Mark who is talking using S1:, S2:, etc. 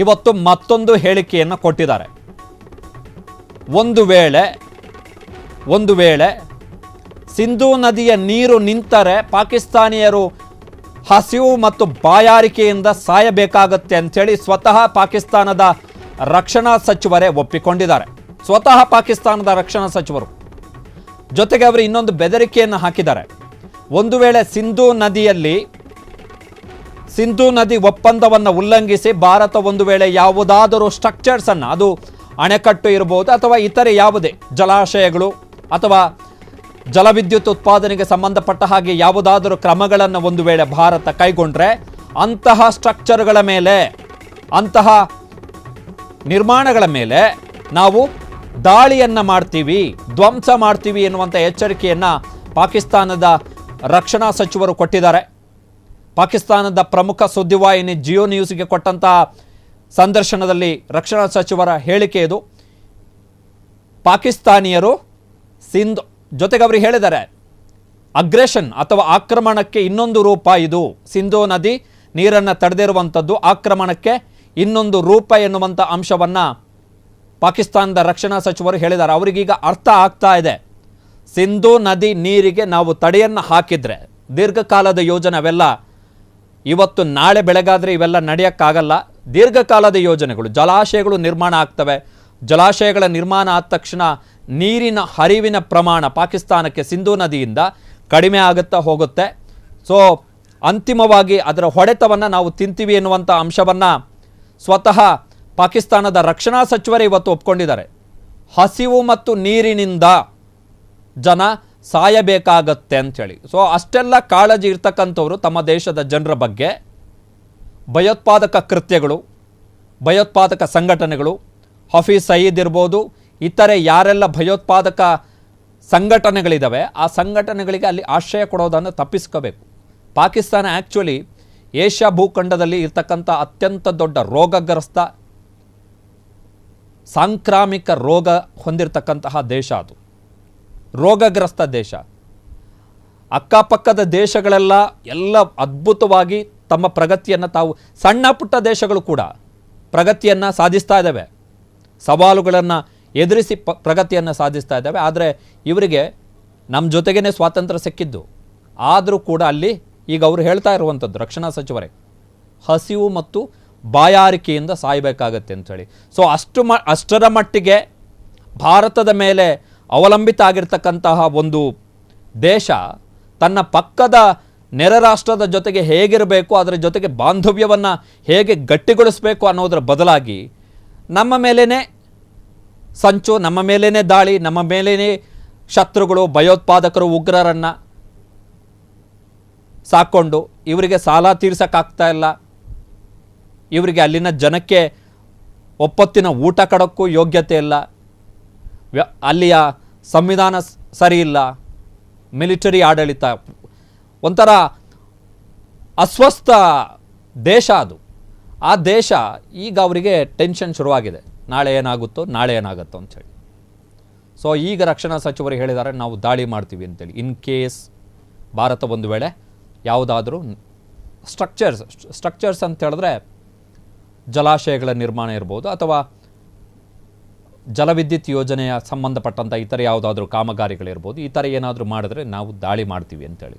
S1: ಇವತ್ತು ಮತ್ತೊಂದು ಹೇಳಿಕೆಯನ್ನು ಕೊಟ್ಟಿದ್ದಾರೆ. ಒಂದು ವೇಳೆ ಸಿಂಧೂ ನದಿಯ ನೀರು ನಿಂತರೆ ಪಾಕಿಸ್ತಾನಿಯರು ಹಸಿವು ಮತ್ತು ಬಾಯಾರಿಕೆಯಿಂದ ಸಾಯಬೇಕಾಗತ್ತೆ ಅಂತೇಳಿ ಸ್ವತಃ ಪಾಕಿಸ್ತಾನದ ರಕ್ಷಣಾ ಸಚಿವರೇ ಒಪ್ಪಿಕೊಂಡಿದ್ದಾರೆ. ಸ್ವತಃ ಪಾಕಿಸ್ತಾನದ ರಕ್ಷಣಾ ಸಚಿವರು. ಜೊತೆಗೆ ಅವರು ಇನ್ನೊಂದು ಬೆದರಿಕೆಯನ್ನು ಹಾಕಿದ್ದಾರೆ. ಒಂದು ವೇಳೆ ಸಿಂಧೂ ನದಿ ಒಪ್ಪಂದವನ್ನು ಉಲ್ಲಂಘಿಸಿ ಭಾರತ ಒಂದು ವೇಳೆ ಯಾವುದಾದರೂ ಸ್ಟ್ರಕ್ಚರ್ಸ್ ಅನ್ನು, ಅದು ಅಣೆಕಟ್ಟು ಇರಬಹುದು ಅಥವಾ ಇತರೆ ಯಾವುದೇ ಜಲಾಶಯಗಳು ಅಥವಾ ಜಲವಿದ್ಯುತ್ ಉತ್ಪಾದನೆಗೆ ಸಂಬಂಧಪಟ್ಟ ಹಾಗೆ ಯಾವುದಾದರೂ ಕ್ರಮಗಳನ್ನು ಒಂದು ವೇಳೆ ಭಾರತ ಕೈಗೊಂಡ್ರೆ ಅಂತಹ ಸ್ಟ್ರಕ್ಚರ್ಗಳ ಮೇಲೆ, ಅಂತಹ ನಿರ್ಮಾಣಗಳ ಮೇಲೆ ನಾವು ದಾಳಿಯನ್ನು ಮಾಡ್ತೀವಿ, ಧ್ವಂಸ ಮಾಡ್ತೀವಿ ಎನ್ನುವಂಥ ಎಚ್ಚರಿಕೆಯನ್ನು ಪಾಕಿಸ್ತಾನದ ರಕ್ಷಣಾ ಸಚಿವರು ಕೊಟ್ಟಿದ್ದಾರೆ. ಪಾಕಿಸ್ತಾನದ ಪ್ರಮುಖ ಸುದ್ದಿವಾಹಿನಿ ಜಿಯೋ ನ್ಯೂಸ್ಗೆ ಕೊಟ್ಟಂಥ ಸಂದರ್ಶನದಲ್ಲಿ ರಕ್ಷಣಾ ಸಚಿವರ ಹೇಳಿಕೆ ಇದು. ಪಾಕಿಸ್ತಾನಿಯರು ಜೊತೆಗೆ ಅವರು ಹೇಳಿದ್ದಾರೆ, ಅಗ್ರೆಷನ್ ಅಥವಾ ಆಕ್ರಮಣಕ್ಕೆ ಇನ್ನೊಂದು ರೂಪ ಇದು. ಸಿಂಧೂ ನದಿ ನೀರನ್ನು ತಡೆದಿರುವಂಥದ್ದು ಆಕ್ರಮಣಕ್ಕೆ ಇನ್ನೊಂದು ರೂಪ ಎನ್ನುವಂಥ ಅಂಶವನ್ನು ಪಾಕಿಸ್ತಾನದ ರಕ್ಷಣಾ ಸಚಿವರು ಹೇಳಿದ್ದಾರೆ. ಅವರಿಗೀಗ ಅರ್ಥ ಆಗ್ತಾ ಇದೆ, ಸಿಂಧೂ ನದಿ ನೀರಿಗೆ ನಾವು ತಡೆಯನ್ನು ಹಾಕಿದರೆ ದೀರ್ಘಕಾಲದ ಯೋಜನೆ ಅವೆಲ್ಲ ಇವತ್ತು ನಾಳೆ ಬೆಳಗಾದರೆ ಇವೆಲ್ಲ ನಡೆಯೋಕ್ಕಾಗಲ್ಲ. ದೀರ್ಘಕಾಲದ ಯೋಜನೆಗಳು, ಜಲಾಶಯಗಳು ನಿರ್ಮಾಣ ಆಗ್ತವೆ. ಜಲಾಶಯಗಳ ನಿರ್ಮಾಣ ಆದ ತಕ್ಷಣ ನೀರಿನ ಹರಿವಿನ ಪ್ರಮಾಣ ಪಾಕಿಸ್ತಾನಕ್ಕೆ ಸಿಂಧೂ ನದಿಯಿಂದ ಕಡಿಮೆ ಆಗುತ್ತಾ ಹೋಗುತ್ತೆ. ಸೊ ಅಂತಿಮವಾಗಿ ಅದರ ಹೊಡೆತವನ್ನು ನಾವು ತಿಂತೀವಿ ಎನ್ನುವಂಥ ಅಂಶವನ್ನು ಸ್ವತಃ ಪಾಕಿಸ್ತಾನದ ರಕ್ಷಣಾ ಸಚಿವರೇ ಇವತ್ತು ಒಪ್ಕೊಂಡಿದ್ದಾರೆ. ಹಸಿವು ಮತ್ತು ನೀರಿನಿಂದ ಜನ ಸಾಯಬೇಕಾಗತ್ತೆ ಅಂಥೇಳಿ. ಸೊ ಅಷ್ಟೆಲ್ಲ ಕಾಳಜಿ ಇರ್ತಕ್ಕಂಥವ್ರು ತಮ್ಮ ದೇಶದ ಜನರ ಬಗ್ಗೆ ಭಯೋತ್ಪಾದಕ ಕೃತ್ಯಗಳು, ಭಯೋತ್ಪಾದಕ ಸಂಘಟನೆಗಳು, ಹಫೀಜ್ ಸಯೀದ್ ಇರ್ಬೋದು, ಇತರೆ ಯಾರೆಲ್ಲ ಭಯೋತ್ಪಾದಕ ಸಂಘಟನೆಗಳಿದ್ದಾವೆ ಆ ಸಂಘಟನೆಗಳಿಗೆ ಅಲ್ಲಿ ಆಶ್ರಯ ಕೊಡೋದನ್ನು ತಪ್ಪಿಸ್ಕೋಬೇಕು. ಪಾಕಿಸ್ತಾನ ಆ್ಯಕ್ಚುಲಿ ಏಷ್ಯಾ ಭೂಖಂಡದಲ್ಲಿ ಇರ್ತಕ್ಕಂಥ ಅತ್ಯಂತ ದೊಡ್ಡ ರೋಗಗ್ರಸ್ತ ಸಾಂಕ್ರಾಮಿಕ ರೋಗ ಹೊಂದಿರತಕ್ಕಂತಹ ದೇಶ. ಅದು ರೋಗಗ್ರಸ್ತ ದೇಶ. ಅಕ್ಕಪಕ್ಕದ ದೇಶಗಳೆಲ್ಲ ಅದ್ಭುತವಾಗಿ ತಮ್ಮ ಪ್ರಗತಿಯನ್ನು ತಾವು, ಸಣ್ಣ ಪುಟ್ಟ ದೇಶಗಳು ಕೂಡ ಪ್ರಗತಿಯನ್ನು ಸಾಧಿಸ್ತಾ ಇದ್ದಾವೆ, ಸವಾಲುಗಳನ್ನು ಎದುರಿಸಿ ಪ್ರಗತಿಯನ್ನು ಸಾಧಿಸ್ತಾ ಇದ್ದಾವೆ. ಆದರೆ ಇವರಿಗೆ ನಮ್ಮ ಜೊತೆಗೇ ಸ್ವಾತಂತ್ರ್ಯ ಸಿಕ್ಕಿದ್ದು, ಆದರೂ ಕೂಡ ಅಲ್ಲಿ ಈಗ ಅವರು ಹೇಳ್ತಾ ಇರುವಂಥದ್ದು ರಕ್ಷಣಾ ಸಚಿವರೇ, ಹಸಿವು ಮತ್ತು ಬಾಯಾರಿಕೆಯಿಂದ ಸಾಯಬೇಕಾಗತ್ತೆ ಅಂಥೇಳಿ. ಸೊ ಅಷ್ಟರ ಮಟ್ಟಿಗೆ ಭಾರತದ ಮೇಲೆ ಅವಲಂಬಿತ ಆಗಿರ್ತಕ್ಕಂತಹ ಒಂದು ದೇಶ ತನ್ನ ಪಕ್ಕದ ನೆರೆ ರಾಷ್ಟ್ರದ ಜೊತೆಗೆ ಹೇಗಿರಬೇಕು, ಅದರ ಜೊತೆಗೆ ಬಾಂಧವ್ಯವನ್ನು ಹೇಗೆ ಗಟ್ಟಿಗೊಳಿಸಬೇಕು ಅನ್ನೋದರ ಬದಲಾಗಿ ನಮ್ಮ ಮೇಲೇ ಸಂಚು, ನಮ್ಮ ಮೇಲೇ ದಾಳಿ, ನಮ್ಮ ಮೇಲೇ ಶತ್ರುಗಳು, ಭಯೋತ್ಪಾದಕರು, ಉಗ್ರರನ್ನು ಸಾಕೊಂಡು ಇವರಿಗೆ ಸಾಲ ತೀರ್ಸೋಕ್ಕಾಗ್ತಾ ಇಲ್ಲ, ಇವರಿಗೆ ಅಲ್ಲಿನ ಜನಕ್ಕೆ ಒಪ್ಪತ್ತಿನ ಊಟ ಕೊಡೋಕ್ಕೂ ಯೋಗ್ಯತೆ ಇಲ್ಲ, ಅಲ್ಲಿಯ ಸಂವಿಧಾನ ಸರಿ ಇಲ್ಲ, ಮಿಲಿಟರಿ ಆಡಳಿತ, ಒಂಥರ ಅಸ್ವಸ್ಥ ದೇಶ ಅದು. ಆ ದೇಶ ಈಗ ಅವರಿಗೆ ಟೆನ್ಷನ್ ಶುರುವಾಗಿದೆ, ನಾಳೆ ಏನಾಗುತ್ತೋ ಅಂಥೇಳಿ. ಸೊ ಈಗ ರಕ್ಷಣಾ ಸಚಿವರು ಹೇಳಿದ್ದಾರೆ, ನಾವು ದಾಳಿ ಮಾಡ್ತೀವಿ ಅಂತೇಳಿ. ಇನ್ ಕೇಸ್ ಭಾರತ ಒಂದು ವೇಳೆ ಯಾವುದಾದ್ರೂ ಸ್ಟ್ರಕ್ಚರ್ಸ್ ಅಂತ ಹೇಳಿದ್ರೆ ಜಲಾಶಯಗಳ ನಿರ್ಮಾಣ ಇರ್ಬೋದು ಅಥವಾ ಜಲವಿದ್ಯುತ್ ಯೋಜನೆಯ ಸಂಬಂಧಪಟ್ಟಂಥ ಇತರ ಯಾವುದಾದ್ರೂ ಕಾಮಗಾರಿಗಳಿರ್ಬೋದು, ಈ ಥರ ಏನಾದರೂ ಮಾಡಿದ್ರೆ ನಾವು ದಾಳಿ ಮಾಡ್ತೀವಿ ಅಂತೇಳಿ.